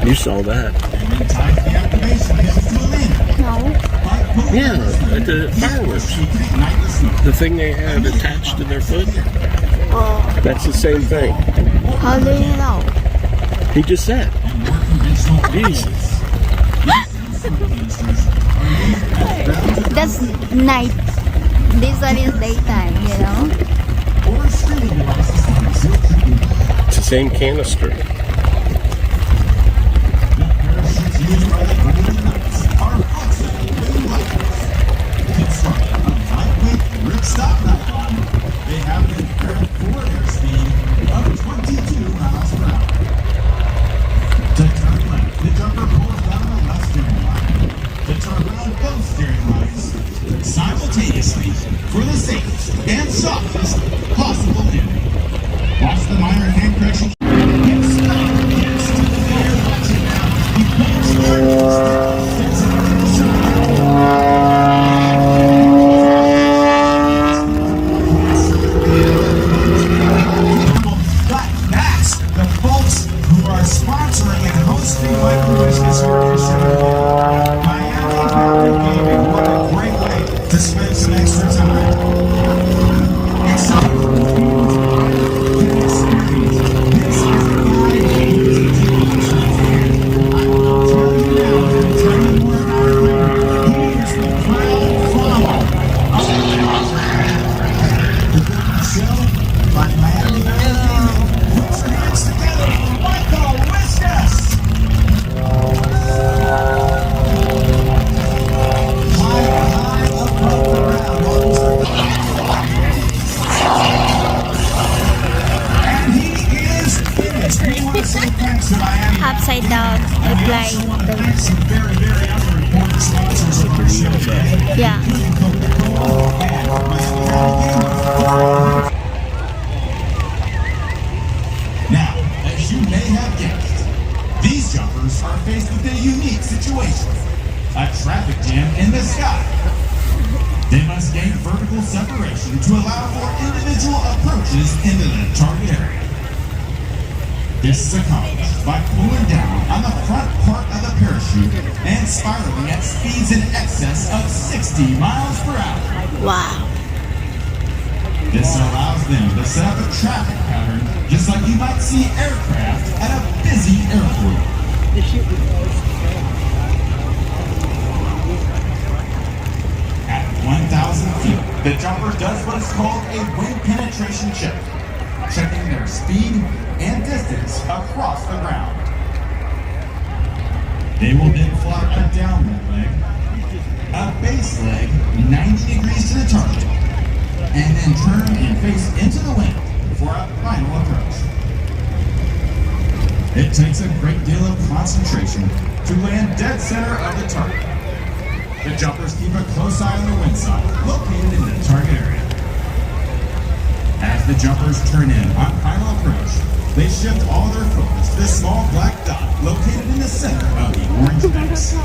You saw that. No. Yeah, at the fireworks. The thing they had attached to their foot, Oh, that's the same thing. how do you know? He just said. Jesus. That's night. This one is daytime, you know? It's the same canister. They have been prepared for airspeed of 22 miles per hour. To turn left, the jumper pulls down the left steering line. To turn around both steering lines simultaneously for the safest and softest possible landing. Watch the minor hand correction. Yes, yes, they're watching now. You can't start the folks who are sponsoring and hosting my cruise this year at Airshow. Miami Captain Gaming, what a great way to spend some extra time. Upside down, apply the... Yeah. Now, as you may have guessed, these jumpers are faced with a unique situation. A traffic jam in the sky. They must gain vertical separation to allow for individual approaches into the target area. This is accomplished by pulling down on the front part of the parachute and spiraling at speeds in excess of 60 miles per hour. Wow. This allows them to set up a traffic pattern just like you might see aircraft at a busy airport. At 1,000 feet, the jumper does what is called a wind penetration check, checking their speed and distance across the ground. They will then fly a downwind leg, a base leg 90 degrees to the target, and then turn and face into the wind for a final approach. It takes a great deal of concentration to land dead center of the target. The jumpers keep a close eye on the wind side, located in the target area. As the jumpers turn in on final approach, they shift all their focus to the small black dot located in the center of the orange base.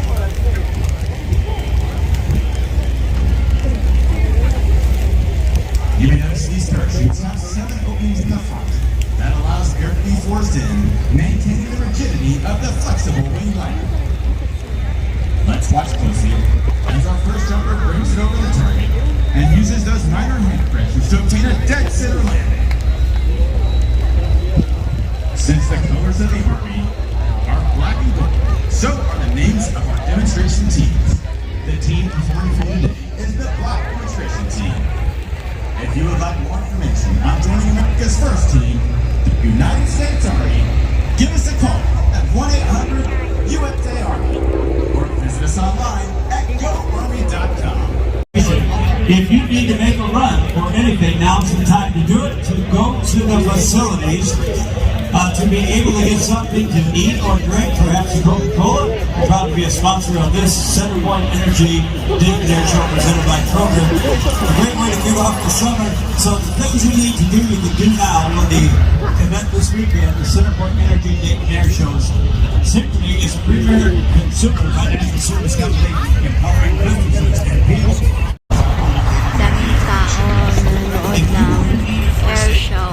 You may notice these parachutes have 7 openings in the front. That allows air to be forced in, maintaining the rigidity of the flexible wing liner. Let's watch closely as our first jumper brings it over the target and uses those minor hand pressures to obtain a dead center landing. Since the colors of the Army are black and gold, so are the names of our demonstration teams. The team performing for you today is the Black Demonstration Team. If you would like more information on joining America's first team, the United States Army, give us a call at 1-800-USA-ARMY or visit us online at GoArmy.com. If you need to make a run or anything, now's the time to do it. To go to the facilities, to be able to get something to eat or drink, perhaps a Coca-Cola. We're proud to be a sponsor of this Centerpoint Energy Dayton Airshow presented by Program. A great way to get off the summer. So the things you need to do, you can do now when the event this weekend, the Centerpoint Energy Dayton Airshows. Synchrony is a premier consumer financial service company empowering businesses and people. Daming tao nanonood ng Airshow.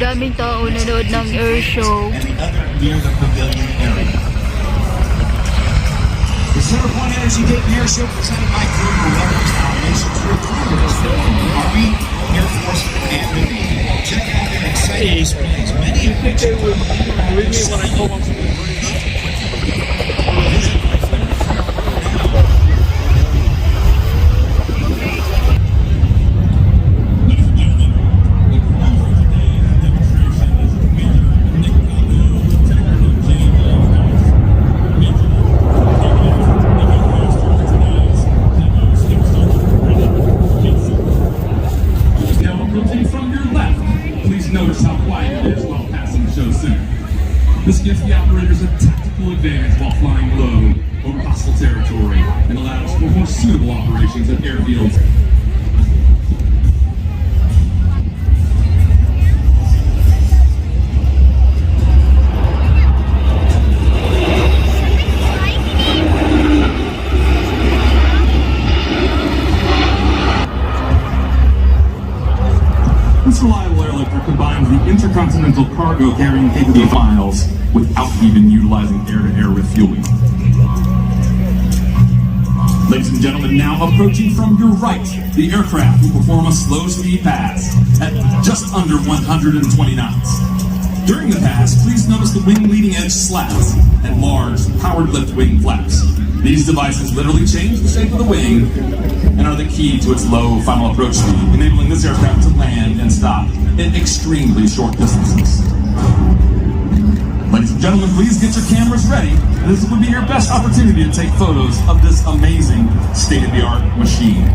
daming tao nanood ng Airshow. And the other near the pavilion area. The Center Point Energy Dayton Airshow presented by Global welcomes our nation's recruiters, Army, Air Force, and Navy. Check out their exciting displays. Many of which are notice how quiet it is while passing the show center. This gives the operators a tactical advantage while flying low over hostile territory and allows for more suitable operations at airfields. This reliable airlifter combines the intercontinental cargo carrying capability of miles without even utilizing air-to-air refueling. Ladies and gentlemen, now approaching from your right, the aircraft will perform a slow-speed pass at just under 120 knots. During the pass, please notice the wing leading edge slats and large powered lift wing flaps. These devices literally change the shape of the wing and are the key to its low final approach speed, enabling this aircraft to land and stop at extremely short distances. Ladies and gentlemen, please get your cameras ready. This would be your best opportunity to take photos of this amazing state-of-the-art machine.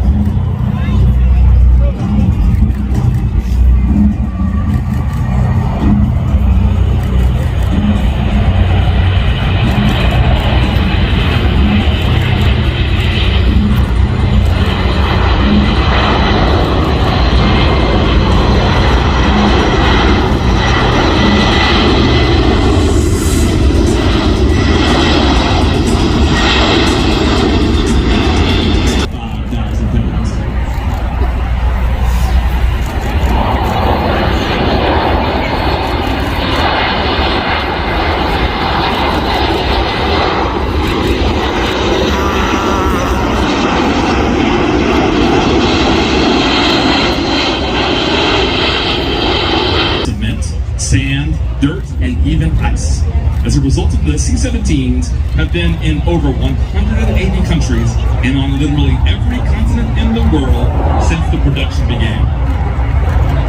Sand, dirt, and even ice. As a result of this, C-17s have been in over 180 countries and on literally every continent in the world since the production began.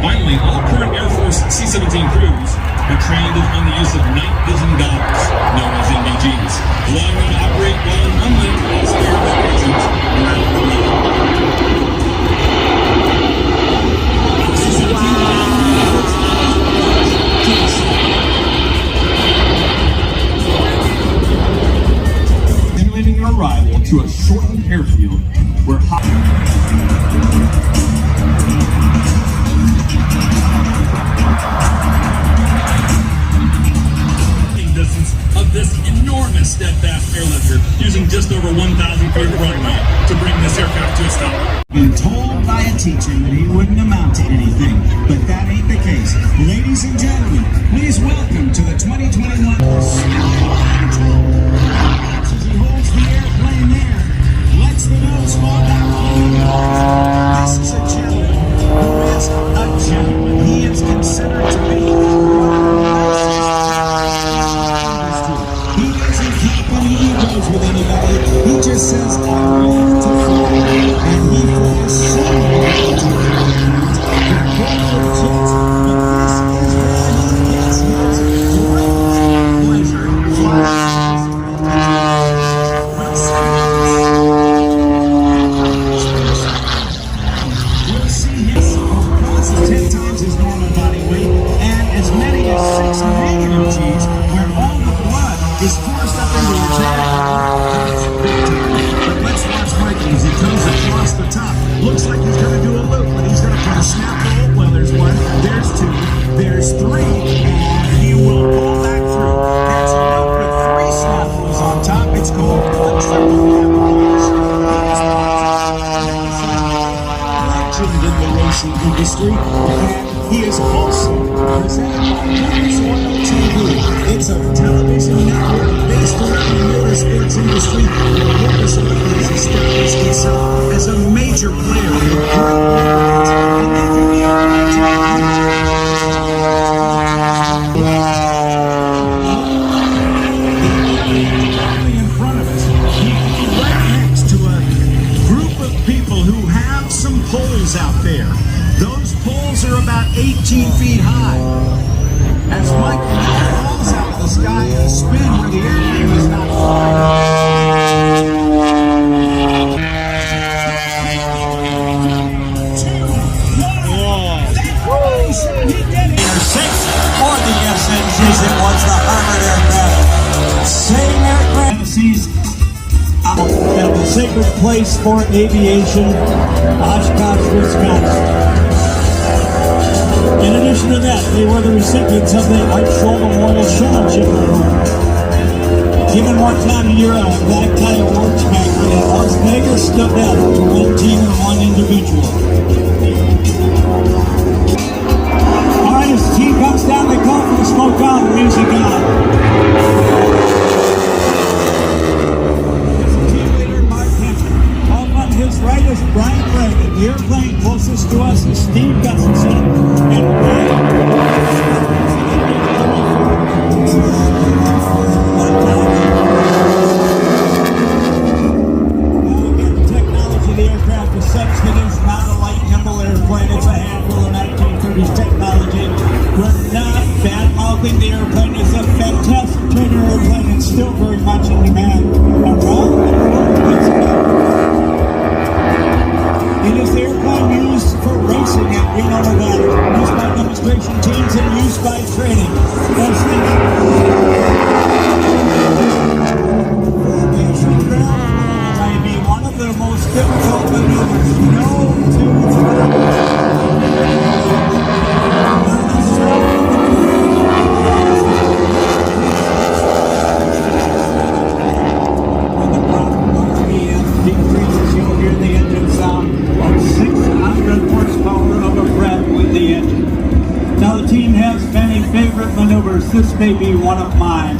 Finally, all current Air Force C-17 crews are trained on the use of night vision goggles, known as NVGs, allowing them to operate while in unlit all-star locations around the world. Simulating an arrival to a shortened airfield where distance of this enormous steadfast airlifter using just over 1,000 feet of runway to bring this aircraft to a stop. Been told by a teacher that he wouldn't amount to anything, but that ain't the case. Ladies and gentlemen, please welcome to the 2021 He holds the airplane there, lets the nose fall down. This is a gentleman who is a gentleman. He is considered to be he doesn't keep any egos with anybody. He just says, I love to fly. And he flies so well to the ground that corporate jets, but this is where he gets his great pleasure flying. We'll see him crosses 10 times his normal body weight and as many as 6 negative G's, where all the blood is forced up into his head. But let's watch Mikey as he comes across the top. Looks like he's going to do a loop, but he's going to put a snap roll. Well, there's 1, there's 2, there's 3, and he will pull back through. That's a loop with 3 snap rolls on top. It's called a triple camouflage. Legend in the racing industry, and he is also presented TV. It's a television network based around the motorsports industry, where Lucas Oil has established itself as a major player in in front of us. Right next to a group of people who have some poles out there. Those poles are about 18 feet high. As Michael falls out of the sky in a spin where the airplane was not for the SNGs, it was the Harvard aircraft. Same aircraft sees at the sacred place for aviation, Oshkosh, Wisconsin. In addition to that, they were the recipients of the Airshow Memorial Showmanship Award. Given more time to year, a black tie awards banquet in Las Vegas stood out to one team and one individual. All right, as the team comes down, they call for the smoke on, the music on. Team leader Mark Henry. Off on his right is Brian Reagan. The airplane closest to us is Steve Gustafson. And the airplane is a fantastic trainer airplane and still very much in demand around the world. It is the airplane used for racing at Reno, Nevada, used by demonstration teams and used by training. May be one of the most difficult maneuvers known to this may be one of mine.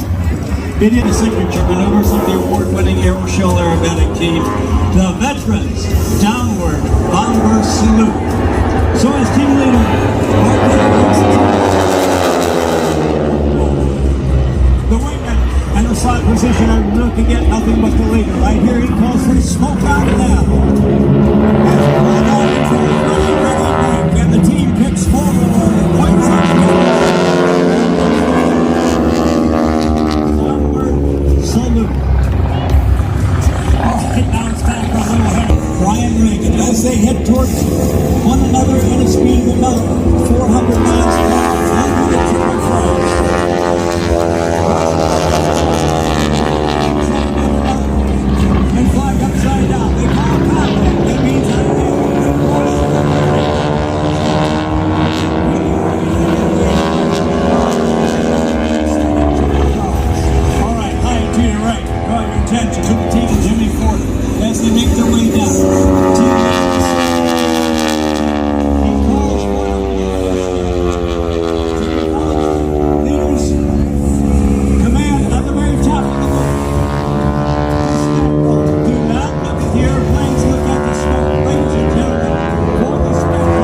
It is a signature maneuvers of the award-winning Airshow aerobatic team, the veterans downward bomber salute. So as team leader, the wingman and the slot position are looking at nothing but the leader. Right here he calls for smoke out now. And the team picks forward and points out the salute. All right, now it's time for a little head. Brian Reagan, as they head towards one another at a speed of about 400 miles per hour. And fly upside down. They call contact. That means attention to the team of Jimmy Porter as they make their way down. Leaders, command on the very top of the boat. Do not look at the airplanes, look at the smoke, ladies and gentlemen, for the spectacle.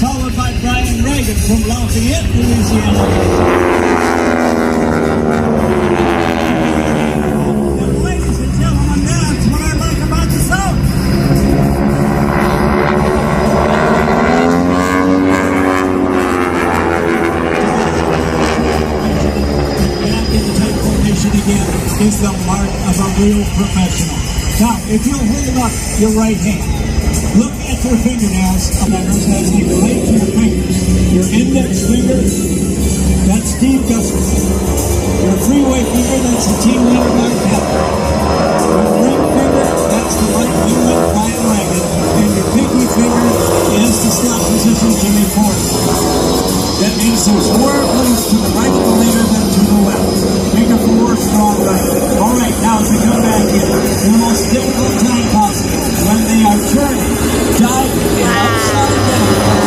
Followed by Brian Reagan from Lafayette, Louisiana. And ladies and gentlemen, that's what I like about the South. Back in the tight formation again is the mark of a real professional. Now, if you'll hold up your right hand, look at your fingernails, as you relate to your fingers. Your index finger That's Steve Gustafson. Your freeway finger, that's the team leader, Mark Pepper. Your ring finger, that's the right wingman, Brian Reagan. And your pinky finger is the slot position, Jimmy Ford. That means there's more place to the right of the leader than to the left. Finger forward, strong right. All right, now as we come back in, the most difficult time possible when they are turning, diving, and upside down.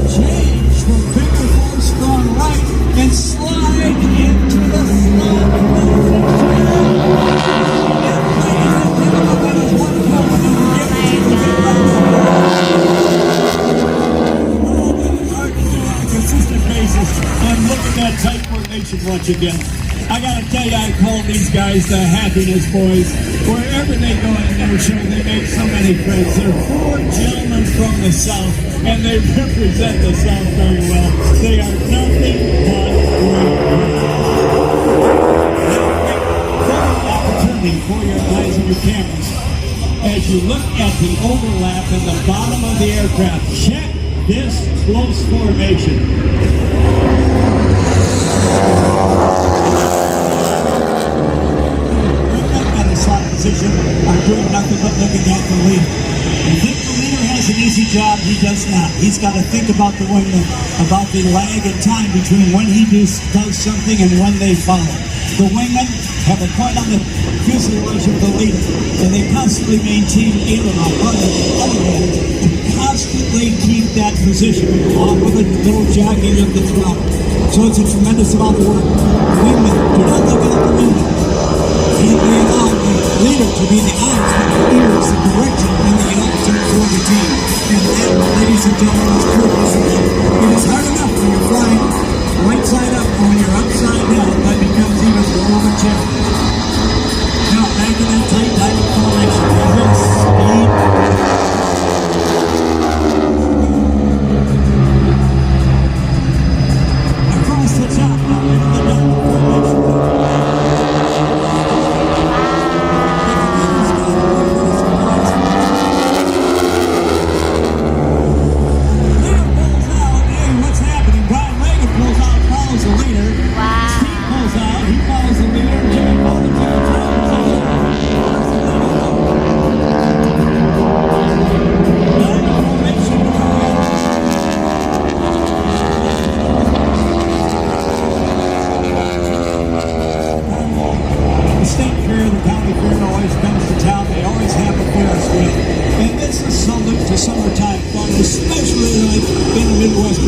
Change from finger forward, strong right, and slide into the slot. Consistent basis, and look at that tight formation once again. I gotta tell you, I call these guys the happiness boys. Wherever they go in their show, they make so many friends. They're four gentlemen from the South, and they represent the South very well. They are nothing but great opportunity for your eyes and your cameras. As you look at the overlap in the bottom of the aircraft, check this close formation. At a slot position are doing nothing but looking at the leader. You think the leader has an easy job? He does not. He's got to think about the wingman, about the lag in time between when he does something and when they follow. The wingmen have a point on the fuselage of the leader, and they constantly maintain aileron on the other hand to constantly keep that position along with a little jogging of the throttle. So it's a tremendous amount of work. The wingmen do not look out the window. They allow the leader to be the eyes, the ears, the direction, and the altitude for the team. And that, ladies and gentlemen, is pure discipline. It is hard enough when you're flying right side up, or when you're upside down, that becomes even more of a challenge. Now, back in that tight formation, reverse speed. Across the top, now into the double formation.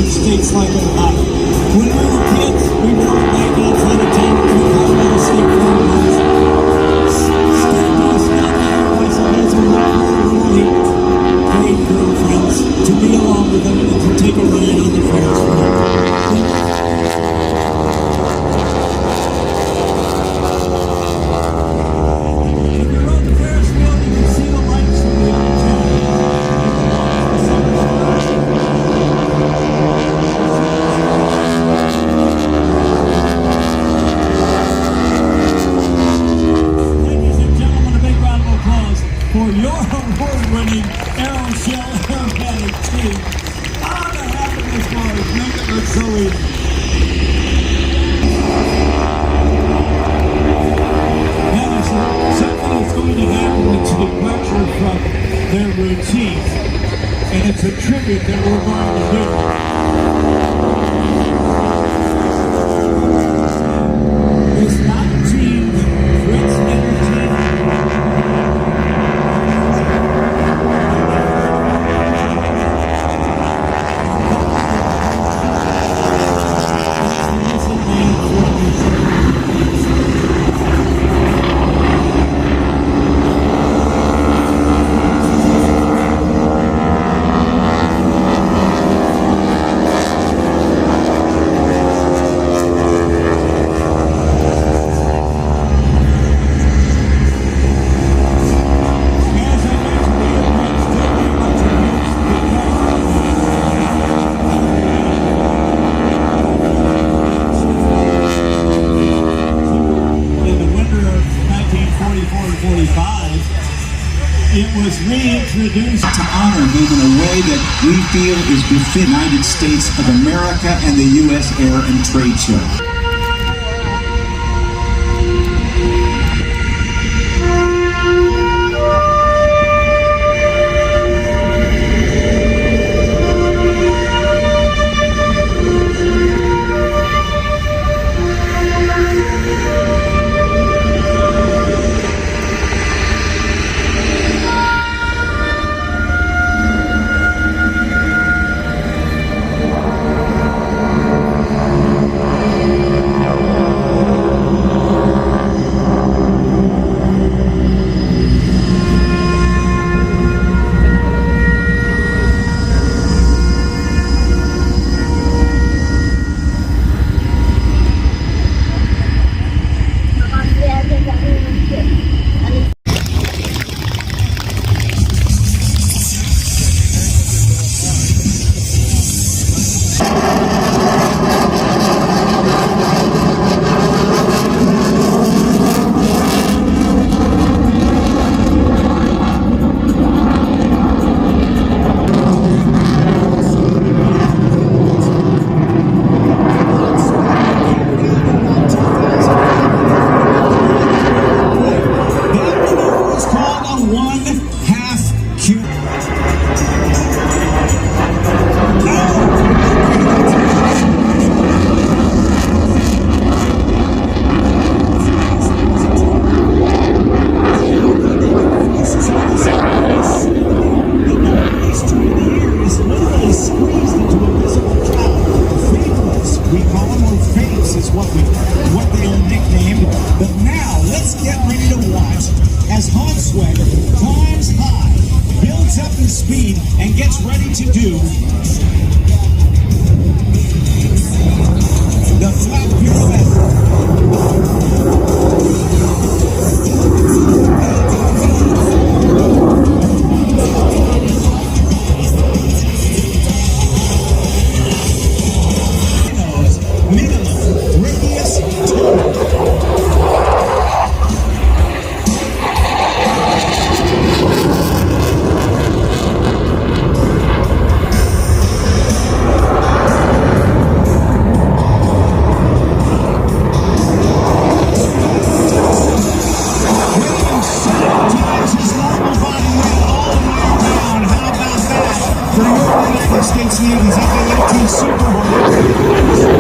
States like Ohio. When we were kids, we were right outside of town in the Colorado State Fairgrounds. State bus got there, I suppose, a really great girlfriends to be along with them and to take a ride on the Ferris wheel. If you're on the Ferris wheel, you can see the lights from the other town. For your award-winning Airshow aerobatic team. On the happiness boys, make it look so easy. Now, something is going to happen that's a departure from their routine, and it's a tribute that we're going to do. It's not a team that Fritz entertained. It was reintroduced introduce to honor him in a way that we feel is befitting the United States of America and the U.S. Air and Trade Show. Speed and gets ready to do the flat pirouette. States Navy's F-18 Super Hornet.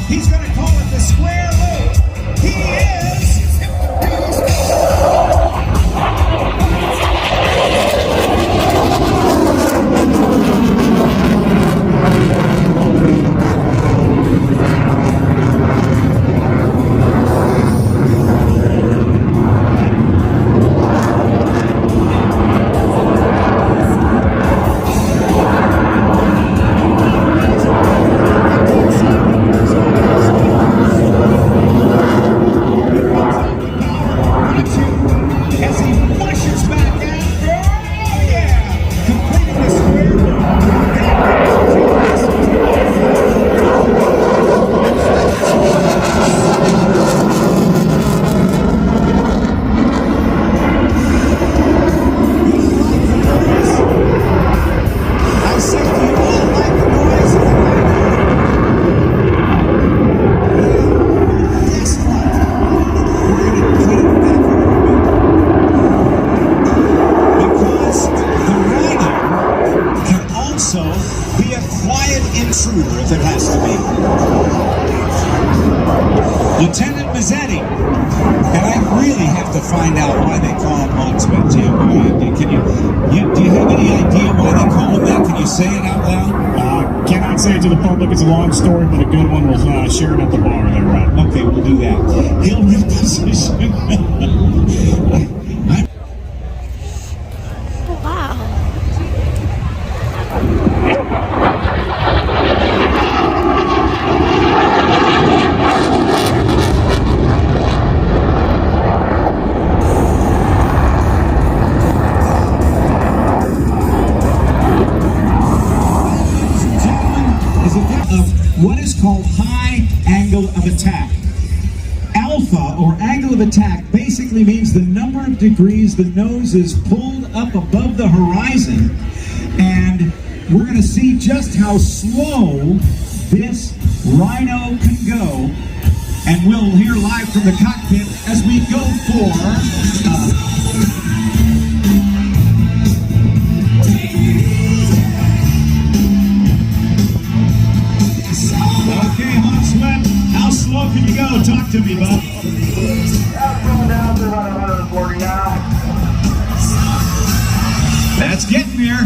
He's going to call it the square loop. He is... intruder if it has to be. Lieutenant Mazzetti. And I really have to find out why they call him Longsmith, Jim. Do you have any idea why they call him that? Can you say it out loud? Cannot say it to the public. It's a long story, but a good one. We'll share it at the bar there, right? Okay, we'll do that. He'll reposition. Wow. What is called high angle of attack. Alpha, or angle of attack, basically means the number of degrees the nose is pulled up above the horizon. And we're going to see just how slow this Rhino can go. And we'll hear live from the cockpit as we go for... Okay, Hot Sweat, how slow can you go? Talk to me, bud. That's getting there.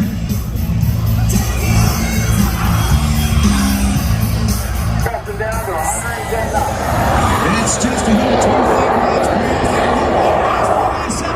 That's just a hit of 25 miles per hour. 75.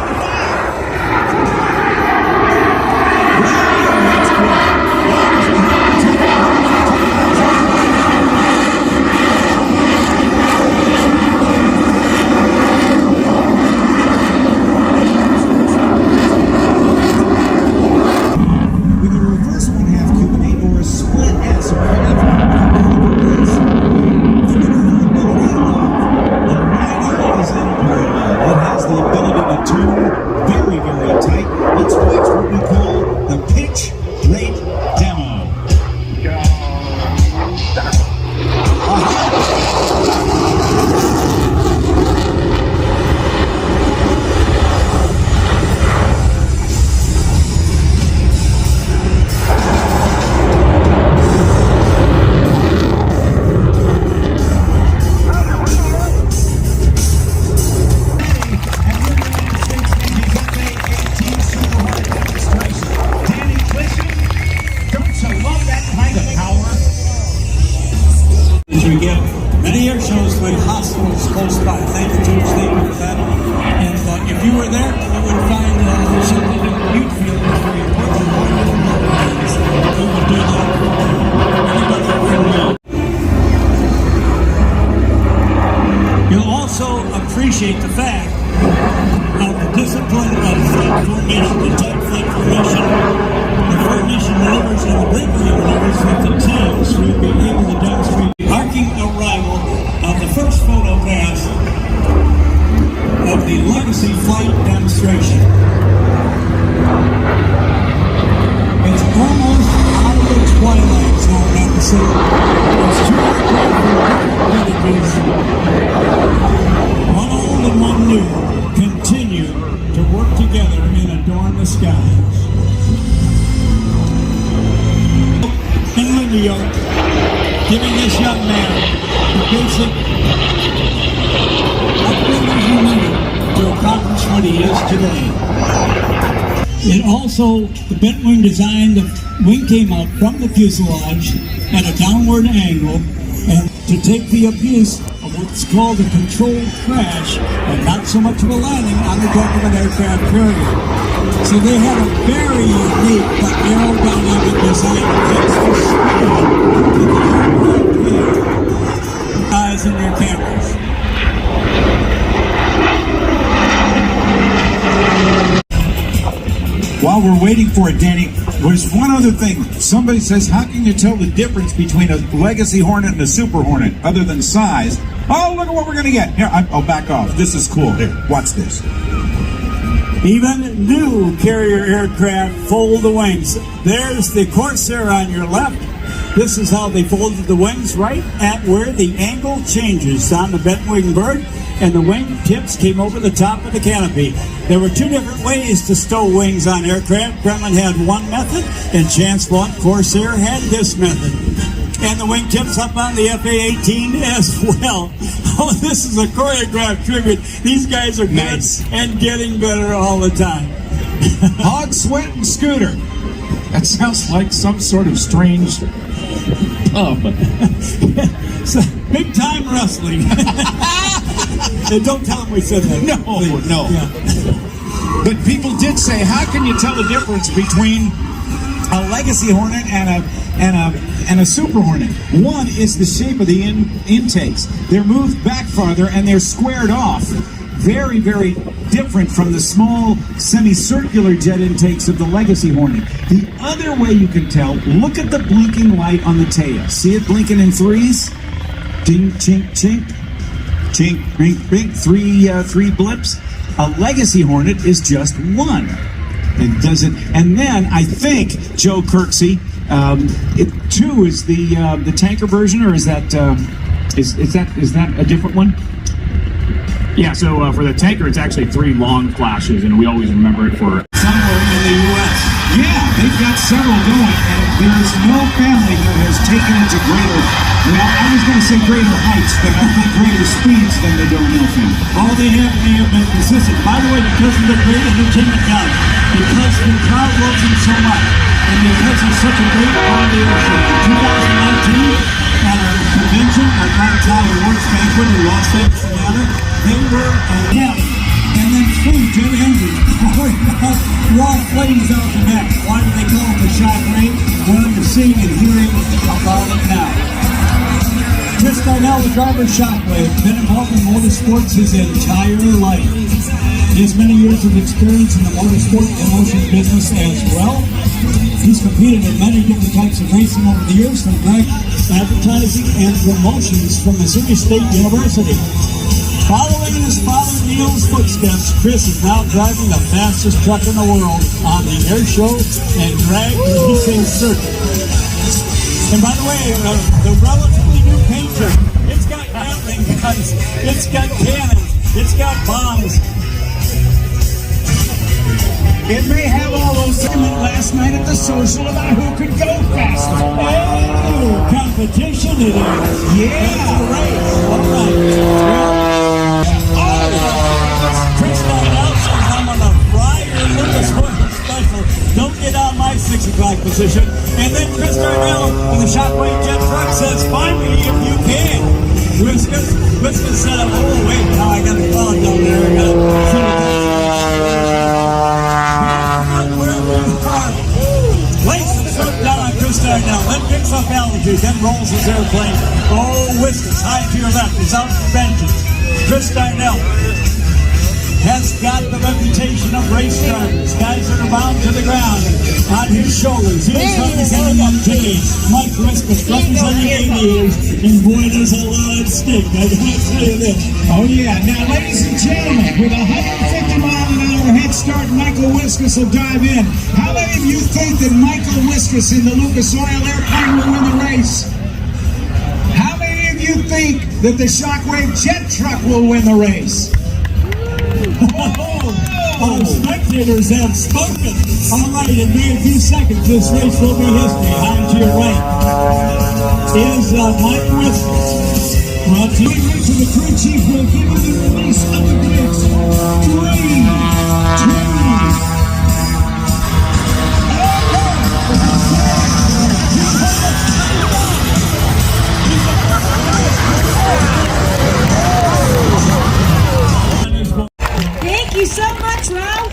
That's good. We get many air shows with hospitals close by. Thank you, George Dayton, for that. And if you were there, you would find something that you'd feel was very important. We would do that for anybody that we know. You'll also appreciate the fact of the discipline of flight formation, the type flight formation, the formation maneuvers, and the braking maneuvers that the teams will be able to demonstrate. Marking arrival of the first photograph of the legacy flight demonstration. It's almost out of the twilight zone episode. There's two aircraft one old and one new, continue to work together and adorn the skies. In New York, giving this young man the basic upbringing he needed to accomplish what he is today. It also, the bent wing design, the wing came out from the fuselage at a downward angle, and to take the abuse of what's called a controlled crash, and not so much of a landing on the deck of an aircraft carrier. So they had a very unique but aerodynamic design that takes the speed eyes in their cameras. While we're waiting for it, Danny, there's one other thing. Somebody says, how can you tell the difference between a Legacy Hornet and a Super Hornet, other than size? Oh, look at what we're going to get. Here, I'll back off. This is cool. Here, watch this. Even new carrier aircraft fold the wings. There's the Corsair on your left. This is how they folded the wings, right at where the angle changes on the bent wing bird, and the wing tips came over the top of the canopy. There were two different ways to stow wings on aircraft. Gremlin had one method, and Chance Blunt Corsair had this method. and the wingtips up on the FA-18 as well. Oh, this is a choreographed tribute. These guys are good and getting better all the time. Hog, Sweat, and Scooter. That sounds like some sort of strange pub. So, big time wrestling. And don't tell them we said that. No. Yeah. But people did say, how can you tell the difference between a Legacy Hornet and a Super Hornet? One is the shape of the intakes. They're moved back farther and they're squared off. Very, very different from the small semicircular jet intakes of the Legacy Hornet. The other way you can tell, look at the blinking light on the tail. See it blinking in threes? Ding, chink, chink. Chink, blink, blink. Three blips. A Legacy Hornet is just one. It doesn't. And then I think Joe Kirksey, two is the tanker version, or is that is that a different one? Yeah, so for the tanker, it's actually 3 long flashes, and we always remember it for somewhere in the U.S. Yeah, they've got several going, and there's no family that has taken it to greater, well, I was going to say greater heights, but I think greater speeds than the Darnell family. All they have been consistent. By the way, because of the great entertainment guys, because the crowd loves them so much, and because it's such a great holiday show. In 2019, at our convention, our Continental Awards Banquet in Las Vegas, Nevada, they were a hell. And then 2 jet engines pouring out raw flames out the back. Why do they call it the shockwave? Well, you're seeing and hearing about it now. Chris Darnell, the driver Shockwave, been involved in motorsports his entire life. He has many years of experience in the motorsport and motion business as well. He's competed in many different types of racing over the years, from drag advertising and promotions from Missouri State University. Following in his father Neil's footsteps, Chris is now driving the fastest truck in the world on the Airshow and drag racing circuit. And by the way, the relatively new paint job, it's got Gatling guns, it's got cannons, it's got bombs. It may have all those segments last night at the social about who could go faster. Oh, competition it is. Yeah. It's a race. All right. Chris Darnell says I'm on a Friar Lucas Oil special. Don't get out my 6 o'clock position. And then Chris Darnell in the Shockwave jet truck says, find me if you can. Whiskas said, oh, wait, now I got to call it down there. I got to see Lace the foot down on Chris Darnell, then picks up altitude, then rolls his airplane. Oh, Whiskas, high to your left, he's out for vengeance. Chris Darnell has got the reputation of race drivers, guys that are bound to the ground. On his shoulders, he is representing MTs. Mike Whiskas representing aviators, and boy, there's a lot at stake. I gotta tell you this. Oh yeah, now ladies and gentlemen, with a 150-mile-an-hour head start, Michael Whiskas will dive in. How many of you think that Michael Whiskas in the Lucas Oil airplane will win the race? How many of you think that the Shockwave jet truck will win the race? Oh, spectators have spoken. All right, in a few seconds, this race will be history. High to your right is Mike Whiskas. Brought to you to the crew chief will give you the release of the brakes. 3, 2, Thank you so much, Ralph.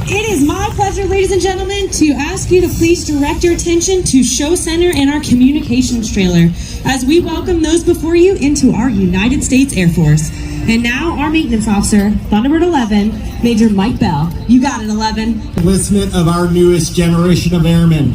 It is my pleasure, ladies and gentlemen, to ask you to please direct your attention to Show Center and our communications trailer as we welcome those before you into our United States Air Force. And now, our maintenance officer, Thunderbird 11, Major Mike Bell. You got it, 11. Enlistment of our newest generation of airmen.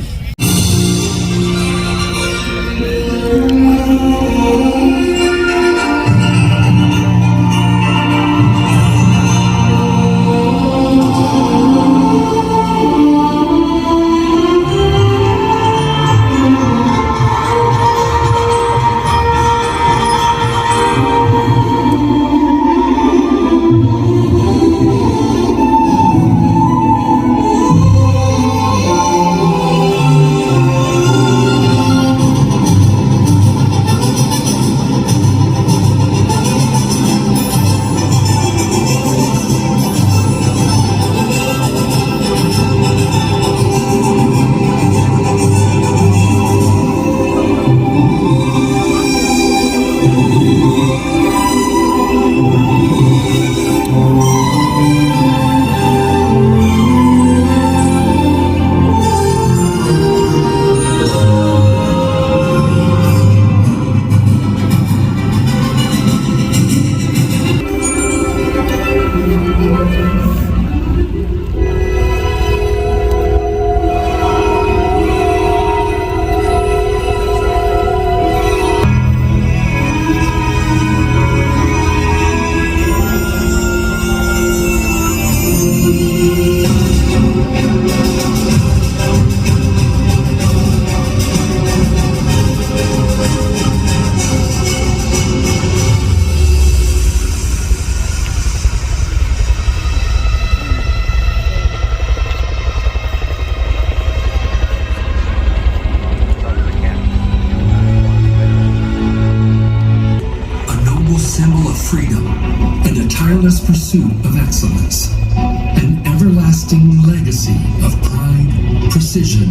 tireless pursuit of excellence, an everlasting legacy of pride, precision,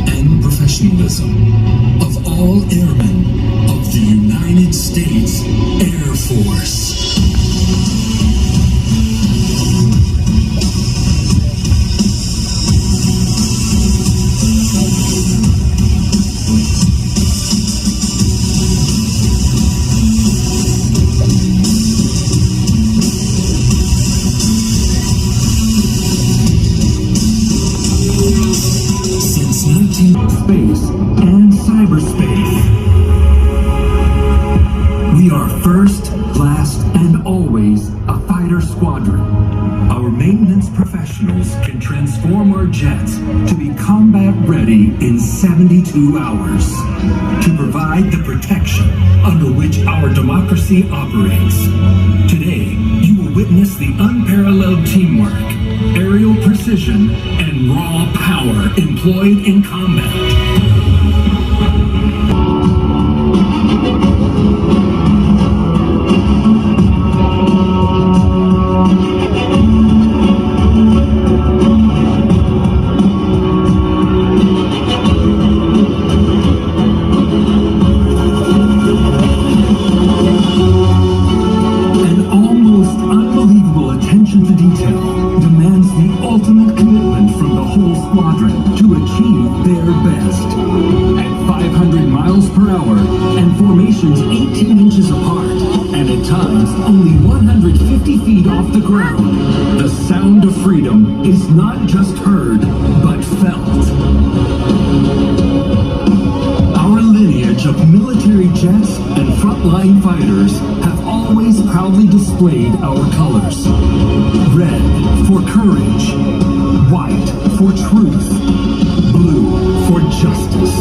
and professionalism of all airmen of the United States Air Force. Space and cyberspace. We are first, last, and always a fighter squadron. Our maintenance professionals can transform our jets to be combat ready in 72 hours to provide the protection under which our democracy operates. Today, you will witness the unparalleled teamwork, aerial precision, and raw power employed in combat. Is not just heard, but felt. Our lineage of military jets and frontline fighters have always proudly displayed our colors. Red for courage, white for truth, blue for justice.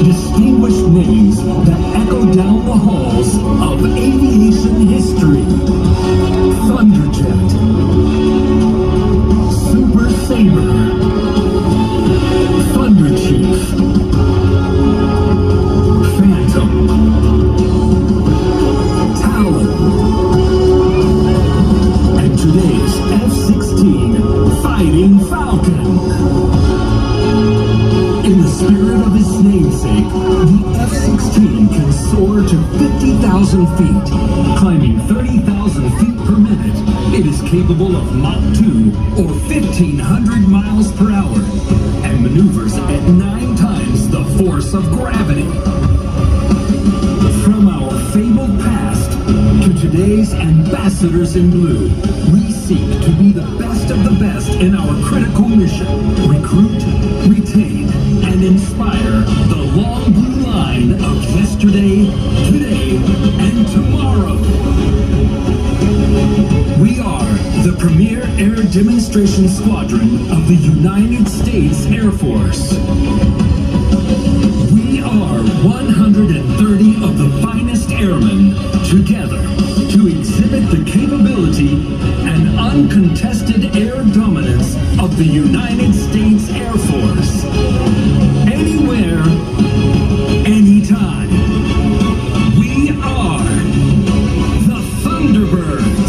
Distinguished names that echo down the halls of aviation history. Thunderjet, Super Sabre, Thunder Chief, Phantom, Talon, and today's F-16 Fighting Falcon. In the spirit of its namesake, the F-16 can soar to 50,000 feet, climbing 30,000 feet per minute. It is capable of Mach 2 or 1,500 miles per hour and maneuvers at 9 times the force of gravity. From our fabled past to today's ambassadors in blue, we seek to be the best of the best in our critical mission. Recruit, retain, and inspire the long blue line of yesterday, today, and tomorrow. We are the premier air demonstration squadron of the United States Air Force. We are 130 of the finest airmen together to exhibit the capability and uncontested air dominance of the United States Air Force. Anywhere, anytime. We are the Thunderbirds.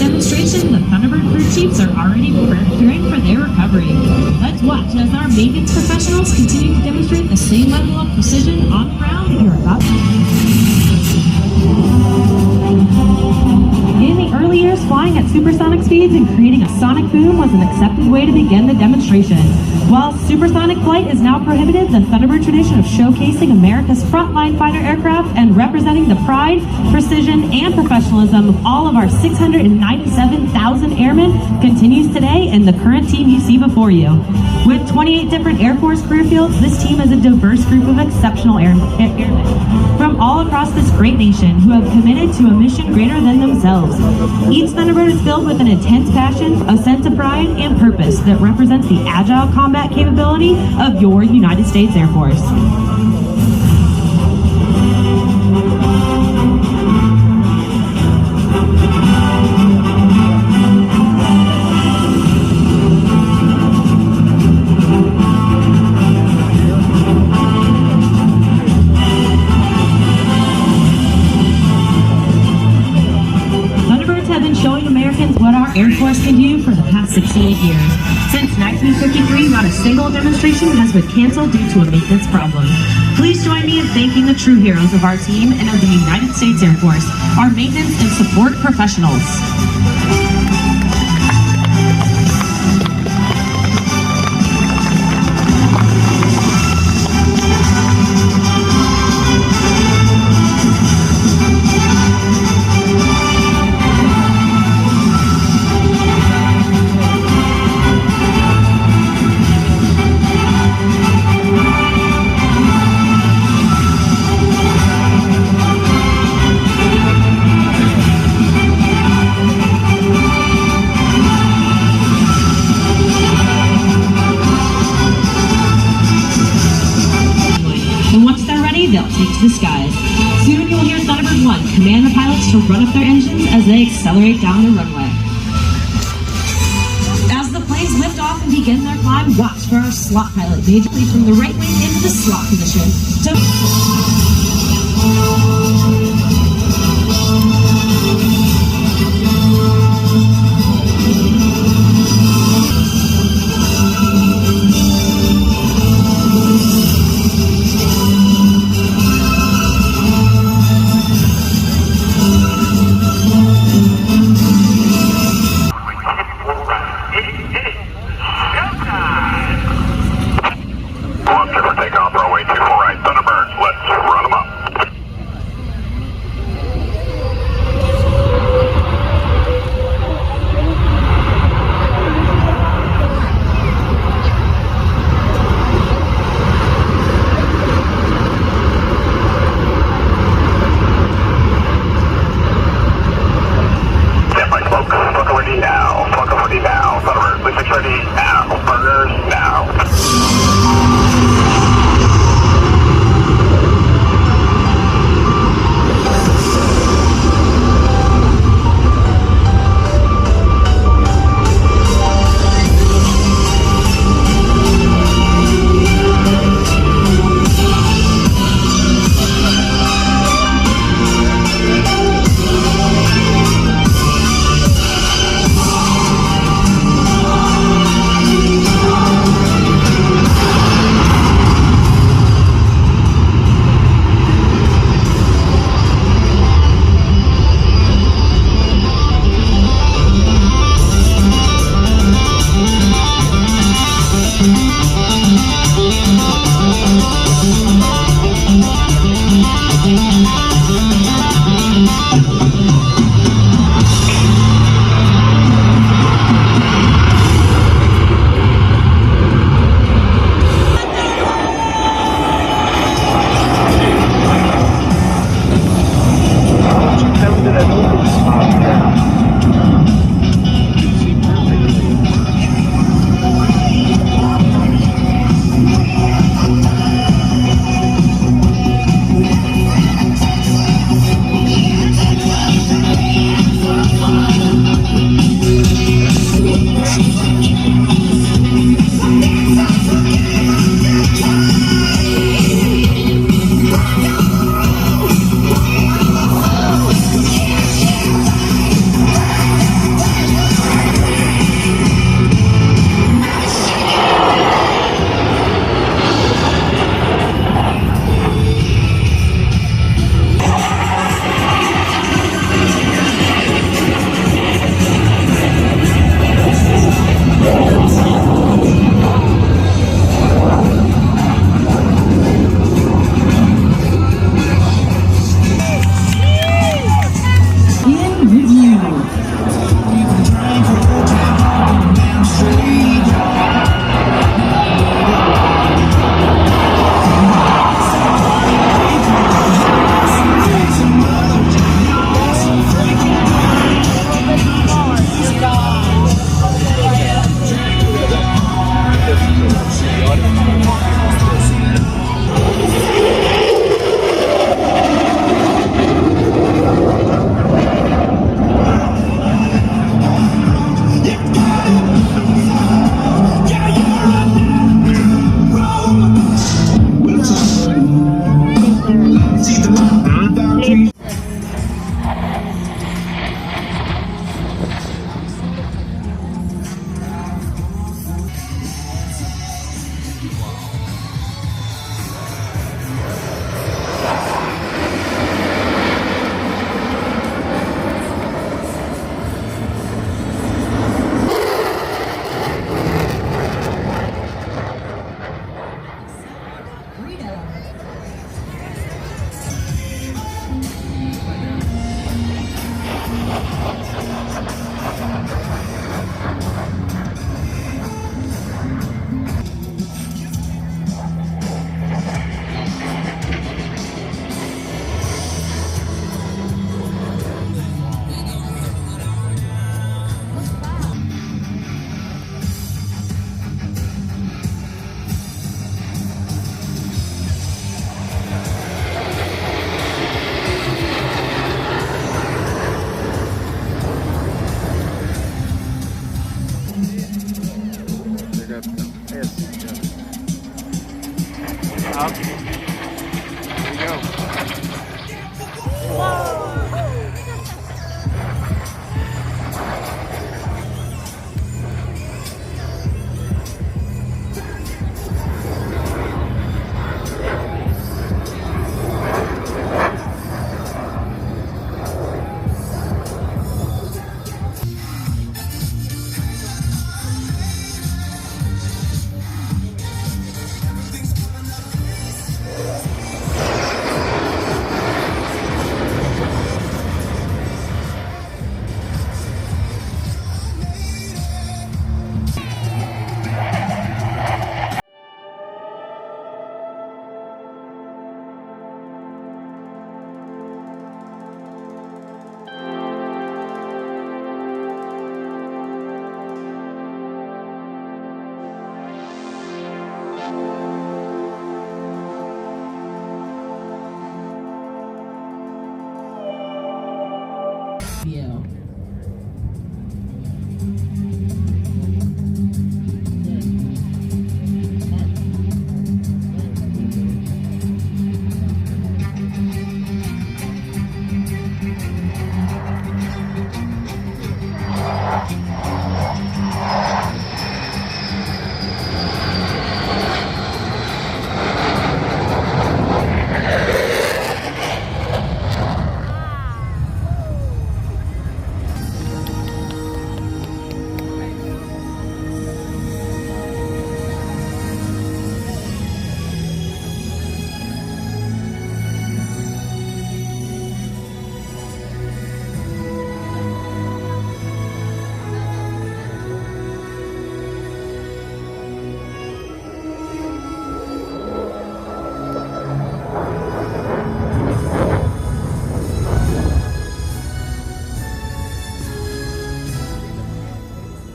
demonstration, the Thunderbird crew chiefs are already preparing for their recovery. Let's watch as our maintenance professionals continue to demonstrate the same level of precision on the ground that you're about to. In the early years, flying at supersonic speeds and creating a sonic boom was an accepted way to begin the demonstration. While supersonic flight is now prohibited, the Thunderbird tradition of showcasing America's frontline fighter aircraft and representing the pride, precision, and professionalism of all of our 697,000 airmen continues today in the current team you see before you. With 28 different Air Force career fields, this team is a diverse group of exceptional airmen from all across this great nation who have committed to a mission greater than themselves. Each Thunderbird is filled with an intense passion, a sense of pride, and purpose that represents the agile combat capability of your United States Air Force. What our Air Force can do for the past 68 years. Since 1953, not a single demonstration has been canceled due to a maintenance problem. Please join me in thanking the true heroes of our team and of the United States Air Force, our maintenance and support professionals. They'll take to the skies. Soon you'll hear Thunderbird 1 command the pilots to run up their engines as they accelerate down the runway. As the planes lift off and begin their climb, watch for our slot pilot majorly from the right wing into the slot position. Takeoff, runway 24 right. Thunderbirds, let's View.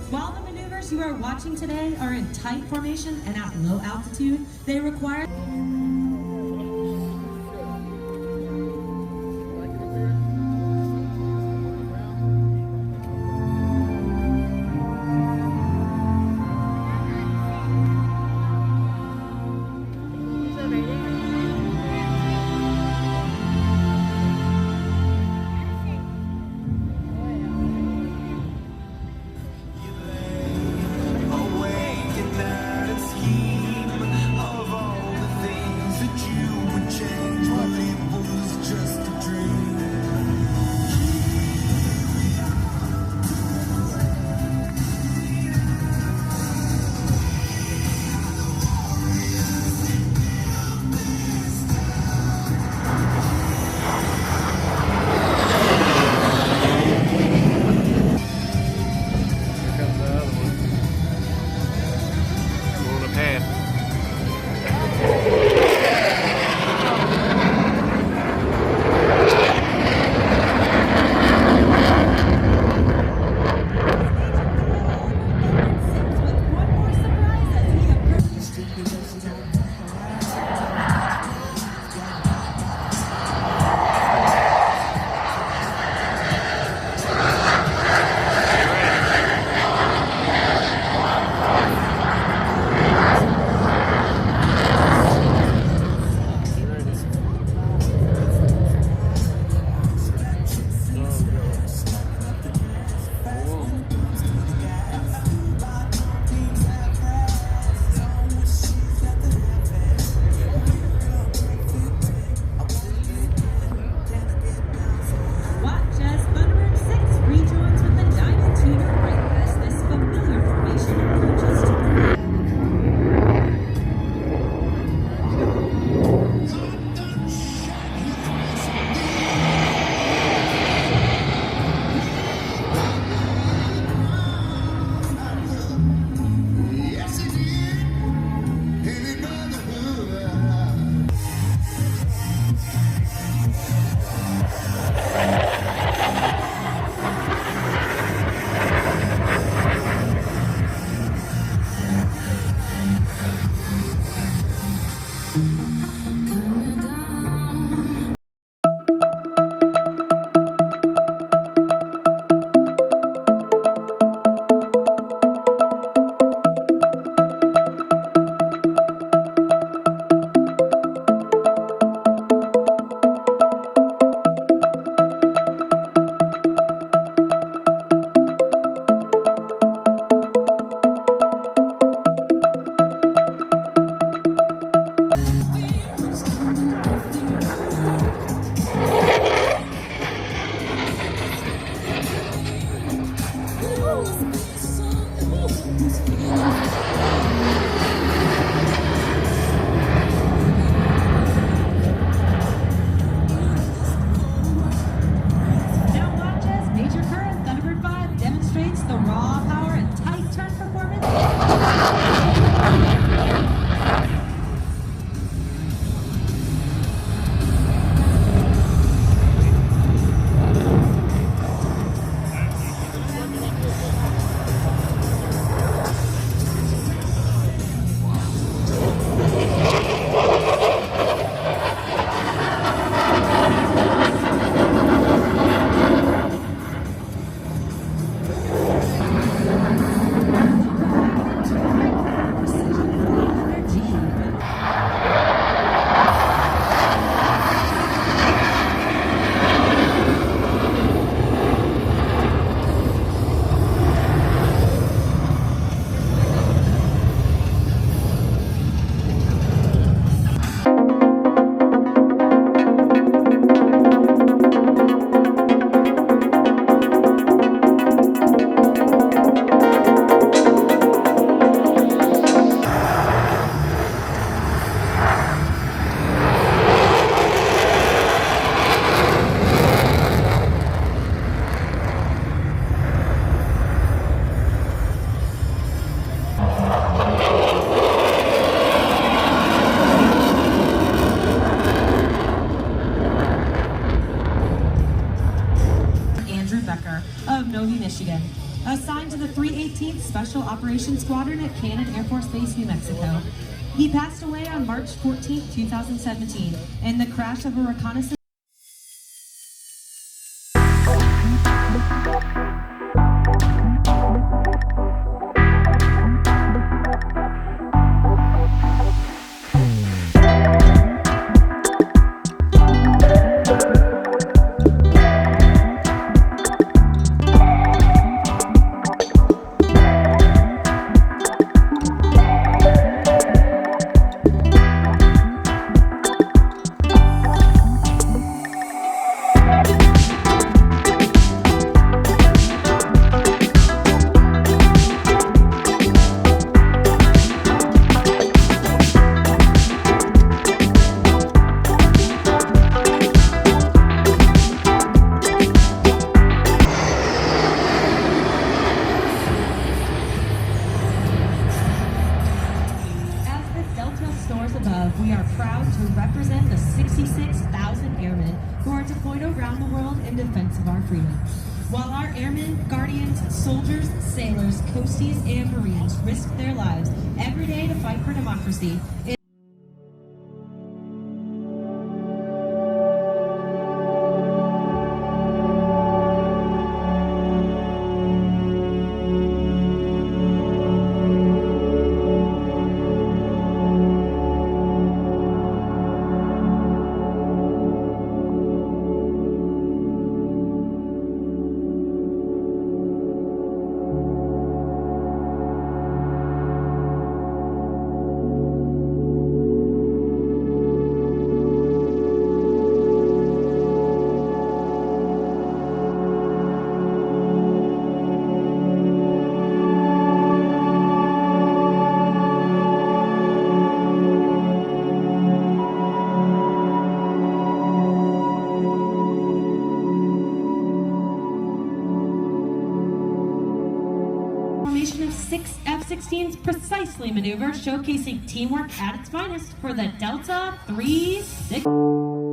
While the maneuvers you are watching today are in tight formation and at low altitude, they require Awake at night and scheme of all the Michigan. Assigned to the 318th Special Operations Squadron at Cannon Air Force Base, New Mexico. He passed away on March 14, 2017, in the crash of a reconnaissance. We are proud to represent the 66,000 airmen who are deployed around the world in defense of our freedom. While our airmen, guardians, soldiers, sailors, coasties, and Marines risk their lives every day to fight for democracy, of 6 F-16s precisely maneuver, showcasing teamwork at its finest for the Delta 3-6.